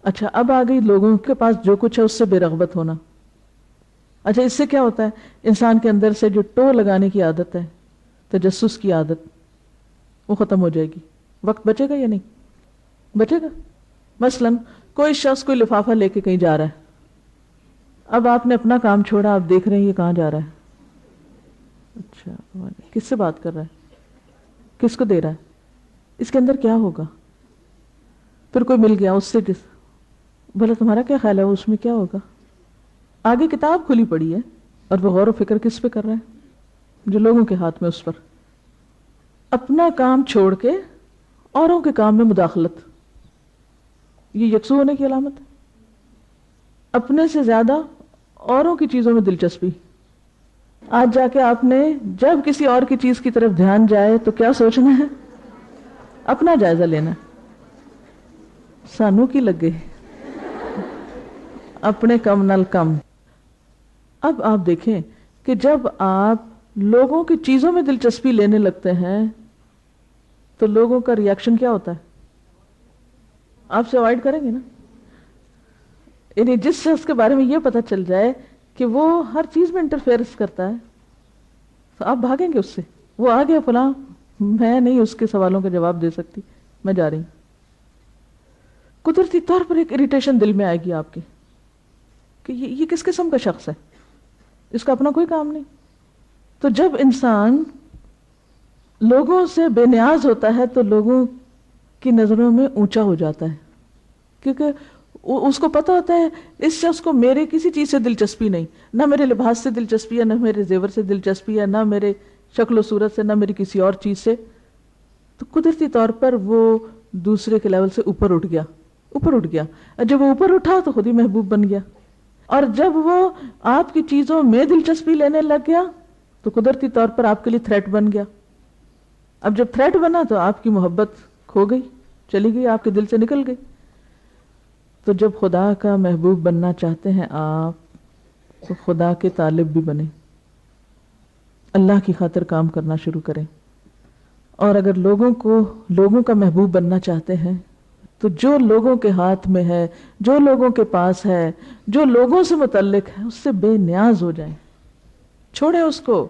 اچھا اب آ گئی لوگوں کے پاس جو کچھ ہے اس سے بے رغبت ہونا. اچھا اس سے کیا ہوتا ہے؟ انسان کے اندر سے جو ٹو لگانے کی عادت ہے، تجسس کی عادت، وہ ختم ہو جائے گی. وقت بچے گا یا نہیں بچے گا؟ مثلا کوئی شخص کوئی لفافہ لے کے کہیں جا رہا ہے، اب آپ نے اپنا کام چھوڑا، آپ دیکھ رہے ہیں یہ کہاں جا رہا ہے. اچھا کس سے بات کر رہا ہے، کس کو دے رہا ہے، اس کے اندر کیا ہوگا؟ پھر کوئی مل گیا اس سے بھلا تمہارا کیا خیال ہے اس میں کیا ہوگا؟ آگے کتاب کھلی پڑی ہے اور وہ غور و فکر کس پہ کر رہے ہیں؟ جو لوگوں کے ہاتھ میں، اس پر. اپنا کام چھوڑ کے اوروں کے کام میں مداخلت، یہ یکسو ہونے کی علامت ہے. اپنے سے زیادہ اوروں کی چیزوں میں دلچسپی. آج جا کے آپ نے جب کسی اور کی چیز کی طرف دھیان جائے تو کیا سوچنا ہے؟ اپنا جائزہ لینا. سانو کی لگے اپنے کم نال کم. اب آپ دیکھیں کہ جب آپ لوگوں کی چیزوں میں دلچسپی لینے لگتے ہیں تو لوگوں کا ریاکشن کیا ہوتا ہے؟ آپ سے اوائڈ کریں گے نا. یعنی جس شخص کے بارے میں یہ پتہ چل جائے کہ وہ ہر چیز میں انٹرفیئرنس کرتا ہے تو آپ بھاگیں گے اس سے. وہ آ گیا فلاں، میں نہیں اس کے سوالوں کا جواب دے سکتی، میں جا رہی ہوں. قدرتی طور پر ایک اریٹیشن دل میں آئے گی آپ کے کہ یہ کس قسم کا شخص ہے، اس کا اپنا کوئی کام نہیں. تو جب انسان لوگوں سے بے نیاز ہوتا ہے تو لوگوں کی نظروں میں اونچا ہو جاتا ہے، کیونکہ اس کو پتہ ہوتا ہے اس شخص کو میرے کسی چیز سے دلچسپی نہیں، نہ میرے لباس سے دلچسپی ہے، نہ میرے زیور سے دلچسپی ہے، نہ میرے شکل و صورت سے، نہ میری کسی اور چیز سے. تو قدرتی طور پر وہ دوسرے کے لیول سے اوپر اٹھ گیا. جب وہ اوپر اٹھا تو خود ہی محبوب بن گیا. اور جب وہ آپ کی چیزوں میں دلچسپی لینے لگ گیا تو قدرتی طور پر آپ کے لیے تھریٹ بن گیا. اب جب تھریٹ بنا تو آپ کی محبت کھو گئی، چلی گئی، آپ کے دل سے نکل گئی. تو جب خدا کا محبوب بننا چاہتے ہیں آپ تو خدا کے طالب بھی بنیں، اللہ کی خاطر کام کرنا شروع کریں. اور اگر لوگوں کا محبوب بننا چاہتے ہیں تو جو لوگوں کے ہاتھ میں ہے، جو لوگوں کے پاس ہے، جو لوگوں سے متعلق ہے، اس سے بے نیاز ہو جائیں. چھوڑیں اس کو،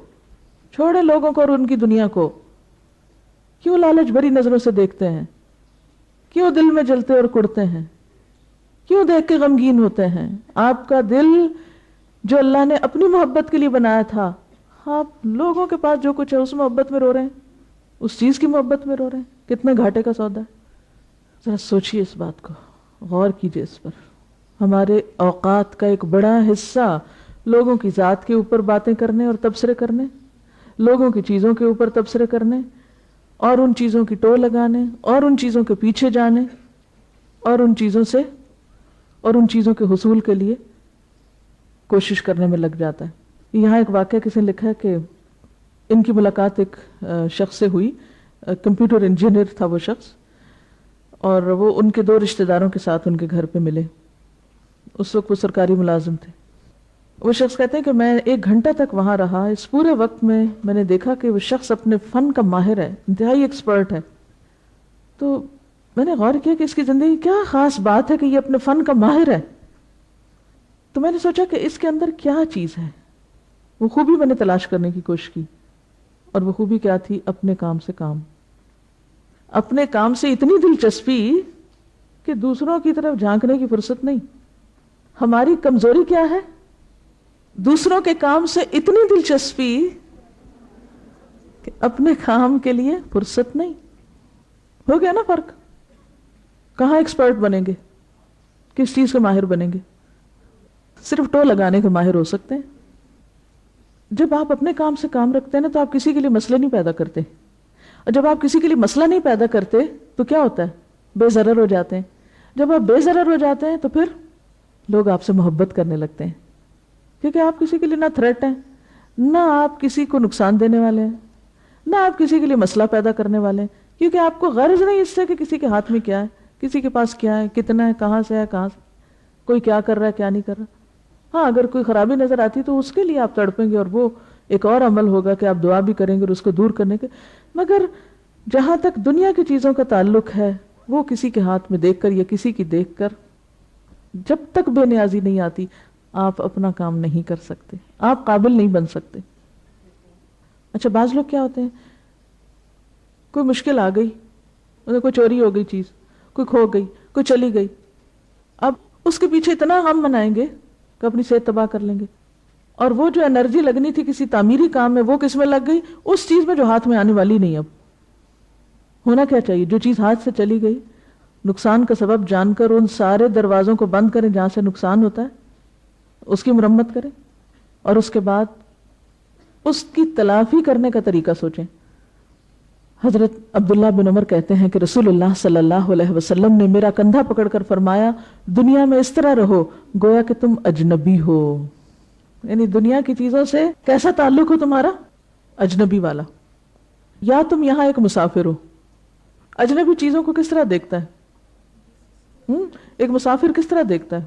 چھوڑیں لوگوں کو اور ان کی دنیا کو. کیوں لالچ بھری نظروں سے دیکھتے ہیں؟ کیوں دل میں جلتے اور کڑتے ہیں؟ کیوں دیکھ کے غمگین ہوتے ہیں؟ آپ کا دل جو اللہ نے اپنی محبت کے لیے بنایا تھا، آپ لوگوں کے پاس جو کچھ ہے اس محبت میں رو رہے ہیں، اس چیز کی محبت میں رو رہے ہیں. کتنے گھاٹے کا سودا ہے. ذرا سوچئے اس بات کو، غور کیجئے اس پر. ہمارے اوقات کا ایک بڑا حصہ لوگوں کی ذات کے اوپر باتیں کرنے اور تبصرے کرنے، لوگوں کی چیزوں کے اوپر تبصرے کرنے اور ان چیزوں کی ٹو لگانے اور ان چیزوں کے پیچھے جانے اور ان چیزوں کے حصول کے لیے کوشش کرنے میں لگ جاتا ہے. یہاں ایک واقعہ کسی نے لکھا ہے کہ ان کی ملاقات ایک شخص سے ہوئی، کمپیوٹر انجینئر تھا وہ شخص، اور وہ ان کے 2 رشتہ داروں کے ساتھ ان کے گھر پہ ملے. اس وقت وہ سرکاری ملازم تھے. وہ شخص کہتے ہیں کہ میں 1 گھنٹہ تک وہاں رہا. اس پورے وقت میں نے دیکھا کہ وہ شخص اپنے فن کا ماہر ہے، انتہائی ایکسپرٹ ہے. تو میں نے غور کیا کہ اس کی زندگی کیا خاص بات ہے کہ یہ اپنے فن کا ماہر ہے. تو میں نے سوچا کہ اس کے اندر کیا چیز ہے. وہ خوبی میں نے تلاش کرنے کی کوشش کی، اور وہ خوبی کیا تھی؟ اپنے کام سے کام، اپنے کام سے اتنی دلچسپی کہ دوسروں کی طرف جھانکنے کی فرصت نہیں. ہماری کمزوری کیا ہے؟ دوسروں کے کام سے اتنی دلچسپی کہ اپنے کام کے لیے فرصت نہیں. ہو گیا نا فرق؟ کہاں ایکسپرٹ بنیں گے؟ کس چیز کے ماہر بنیں گے؟ صرف ٹو لگانے کے ماہر ہو سکتے ہیں. جب آپ اپنے کام سے کام رکھتے ہیں نا تو آپ کسی کے لیے مسئلے نہیں پیدا کرتے، اور جب آپ کسی کے لیے مسئلہ نہیں پیدا کرتے تو کیا ہوتا ہے؟ بے ضرر ہو جاتے ہیں. جب آپ بے ضرر ہو جاتے ہیں تو پھر لوگ آپ سے محبت کرنے لگتے ہیں، کیونکہ آپ کسی کے لیے نہ تھریٹ ہیں، نہ آپ کسی کو نقصان دینے والے ہیں، نہ آپ کسی کے لیے مسئلہ پیدا کرنے والے ہیں، کیونکہ آپ کو غرض نہیں اس سے کہ کسی کے ہاتھ میں کیا ہے، کسی کے پاس کیا ہے، کتنا ہے، کہاں سے کوئی کیا کر رہا ہے، کیا نہیں کر رہا. ہاں اگر کوئی خرابی نظر آتی تو اس کے لیے آپ تڑپیں گے، اور وہ ایک اور عمل ہوگا کہ آپ دعا بھی کریں گے اور اس کو دور کرنے کے. مگر جہاں تک دنیا کی چیزوں کا تعلق ہے، وہ کسی کے ہاتھ میں دیکھ کر یا کسی کی دیکھ کر جب تک بے نیازی نہیں آتی آپ اپنا کام نہیں کر سکتے، آپ قابل نہیں بن سکتے۔ اچھا بعض لوگ کیا ہوتے ہیں، کوئی مشکل آ گئی، کوئی چوری ہو گئی چیز، کوئی کھو گئی، کوئی چلی گئی، اب اس کے پیچھے اتنا غم منائیں گے کہ اپنی صحت تباہ کر لیں گے، اور وہ جو انرجی لگنی تھی کسی تعمیری کام میں وہ کس میں لگ گئی، اس چیز میں جو ہاتھ میں آنے والی نہیں۔ اب ہونا کیا چاہیے، جو چیز ہاتھ سے چلی گئی نقصان کا سبب جان کر ان سارے دروازوں کو بند کریں جہاں سے نقصان ہوتا ہے، اس کی مرمت کریں، اور اس کے بعد اس کی تلافی کرنے کا طریقہ سوچیں۔ حضرت عبداللہ بن عمر کہتے ہیں کہ رسول اللہ صلی اللہ علیہ وسلم نے میرا کندھا پکڑ کر فرمایا، دنیا میں اس طرح رہو گویا کہ تم اجنبی ہو، یعنی دنیا کی چیزوں سے کیسا تعلق ہو تمہارا، اجنبی والا، یا تم یہاں ایک مسافر ہو۔ اجنبی چیزوں کو کس طرح دیکھتا ہے؟ ایک مسافر کس طرح دیکھتا ہے؟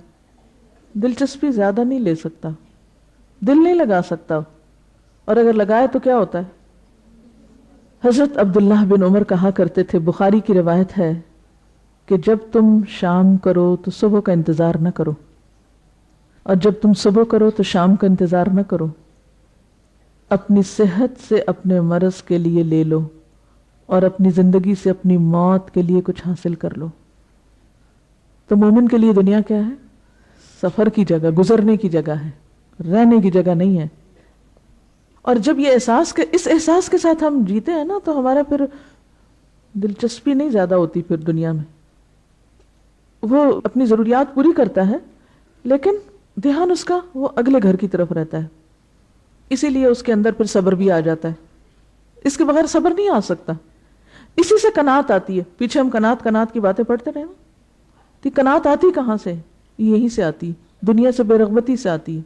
دلچسپی زیادہ نہیں لے سکتا، دل نہیں لگا سکتا، اور اگر لگائے تو کیا ہوتا ہے؟ حضرت عبداللہ بن عمر کہا کرتے تھے، بخاری کی روایت ہے کہ جب تم شام کرو تو صبح کا انتظار نہ کرو، اور جب تم صبح کرو تو شام کا انتظار نہ کرو، اپنی صحت سے اپنے مرض کے لیے لے لو، اور اپنی زندگی سے اپنی موت کے لیے کچھ حاصل کر لو۔ تو مومن کے لیے دنیا کیا ہے؟ سفر کی جگہ، گزرنے کی جگہ ہے، رہنے کی جگہ نہیں ہے۔ اور جب یہ اس احساس کے ساتھ ہم جیتے ہیں نا تو ہمارا پھر دلچسپی نہیں زیادہ ہوتی پھر دنیا میں۔ وہ اپنی ضروریات پوری کرتا ہے لیکن دھیان اس کا وہ اگلے گھر کی طرف رہتا ہے، اسی لیے اس کے اندر پھر صبر بھی آ جاتا ہے، اس کے بغیر صبر نہیں آ سکتا۔ اسی سے قناعت آتی ہے، پیچھے ہم قناعت کی باتیں پڑھتے رہے نا، تو قناعت آتی کہاں سے؟ یہیں سے آتی، دنیا سے بے رغبتی سے آتی ہے۔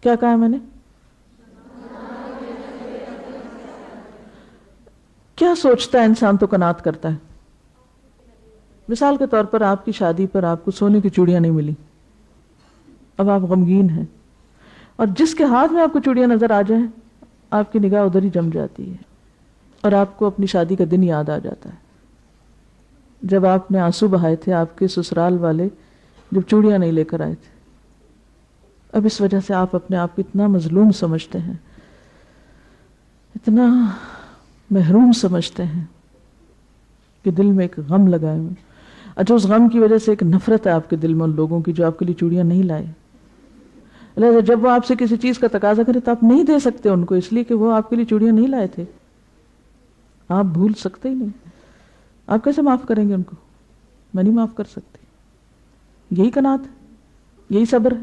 کیا کہا ہے میں نے؟ کیا سوچتا ہے انسان تو قناعت کرتا ہے۔ مثال کے طور پر آپ کی شادی پر آپ کو سونے کی چوڑیاں نہیں ملی، اب آپ غمگین ہیں، اور جس کے ہاتھ میں آپ کو چوڑیاں نظر آ جائیں آپ کی نگاہ ادھر ہی جم جاتی ہے، اور آپ کو اپنی شادی کا دن یاد آ جاتا ہے جب آپ نے آنسو بہائے تھے، آپ کے سسرال والے جب چوڑیاں نہیں لے کر آئے تھے۔ اب اس وجہ سے آپ اپنے آپ کو اتنا مظلوم سمجھتے ہیں، اتنا محروم سمجھتے ہیں کہ دل میں ایک غم لگائے ہوئے، اچھا اس غم کی وجہ سے ایک نفرت ہے آپ کے دل میں ان لوگوں کی جو آپ کے لیے چوڑیاں نہیں لائے۔ لہٰذا جب وہ آپ سے کسی چیز کا تقاضا کرے تو آپ نہیں دے سکتے ان کو، اس لیے کہ وہ آپ کے لیے چوڑیاں نہیں لائے تھے۔ آپ بھول سکتے ہی نہیں، آپ کیسے معاف کریں گے ان کو؟ میں نہیں معاف کر سکتی۔ یہی قناعت ہے، یہی صبر ہے۔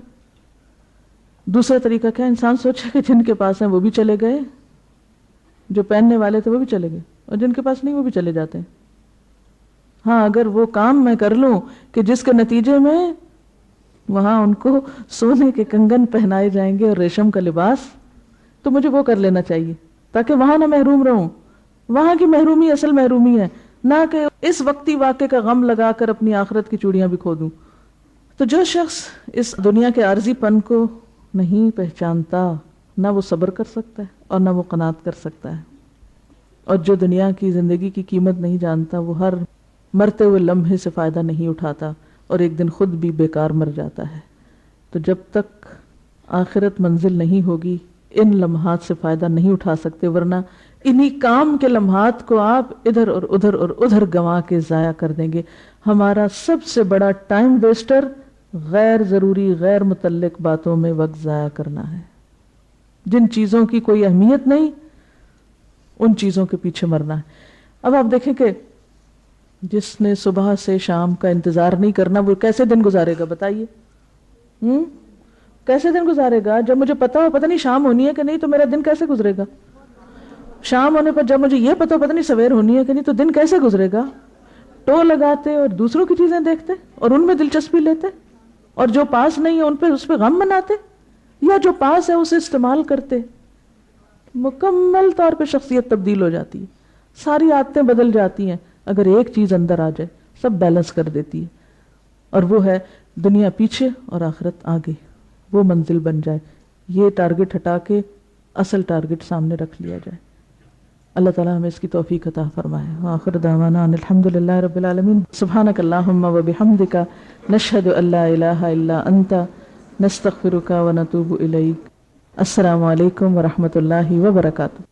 دوسرا طریقہ کیا؟ انسان سوچے کہ جن کے پاس ہیں وہ بھی چلے گئے، جو پہننے والے تھے وہ بھی چلے گئے، اور جن کے پاس نہیں وہ بھی چلے جاتے ہیں۔ ہاں اگر وہ کام میں کر لوں کہ جس کے نتیجے میں وہاں ان کو سونے کے کنگن پہنائے جائیں گے اور ریشم کا لباس، تو مجھے وہ کر لینا چاہیے تاکہ وہاں نہ محروم رہوں۔ وہاں کی محرومی اصل محرومی ہے، نہ کہ اس وقتی واقعے کا غم لگا کر اپنی آخرت کی چوڑیاں بھی کھو دوں۔ تو جو شخص اس دنیا کے عارضی پن کو نہیں پہچانتا، نہ وہ صبر کر سکتا ہے اور نہ وہ قناعت کر سکتا ہے، اور جو دنیا کی زندگی کی قیمت نہیں جانتا وہ ہر مرتے ہوئے لمحے سے فائدہ نہیں اٹھاتا اور ایک دن خود بھی بیکار مر جاتا ہے۔ تو جب تک آخرت منزل نہیں ہوگی ان لمحات سے فائدہ نہیں اٹھا سکتے، ورنہ انہی کام کے لمحات کو آپ ادھر اور ادھر اور ادھر گنوا کے ضائع کر دیں گے۔ ہمارا سب سے بڑا ٹائم ویسٹر غیر ضروری غیر متعلق باتوں میں وقت ضائع کرنا ہے، جن چیزوں کی کوئی اہمیت نہیں ان چیزوں کے پیچھے مرنا ہے۔ اب آپ دیکھیں کہ جس نے صبح سے شام کا انتظار نہیں کرنا وہ کیسے دن گزارے گا؟ بتائیے کیسے دن گزارے گا؟ جب مجھے پتا ہو پتہ نہیں شام ہونی ہے کہ نہیں تو میرا دن کیسے گزرے گا؟ شام ہونے پر جب مجھے یہ پتا ہو پتہ نہیں سویر ہونی ہے کہ نہیں تو دن کیسے گزرے گا؟ ٹو لگاتے اور دوسروں کی چیزیں دیکھتے اور ان میں دلچسپی لیتے، اور جو پاس نہیں ہے ان پہ اس پہ غم مناتے، یا جو پاس ہے اسے استعمال کرتے۔ مکمل طور پہ شخصیت تبدیل ہو جاتی ہے، ساری عادتیں بدل جاتی ہیں اگر ایک چیز اندر آ جائے، سب بیلنس کر دیتی ہے، اور وہ ہے دنیا پیچھے اور آخرت آگے، وہ منزل بن جائے۔ یہ ٹارگٹ ہٹا کے اصل ٹارگٹ سامنے رکھ لیا جائے۔ اللہ تعالیٰ ہمیں اس کی توفیق عطا فرمائے۔ وآخر دعوانا ان الحمد للہ رب العالمین۔ سبحانک اللہم و بحمدک نشهد ان لا الہ الا انت نستغفرک ونتوب الیک. السلام علیکم ورحمۃ اللہ وبرکاتہ.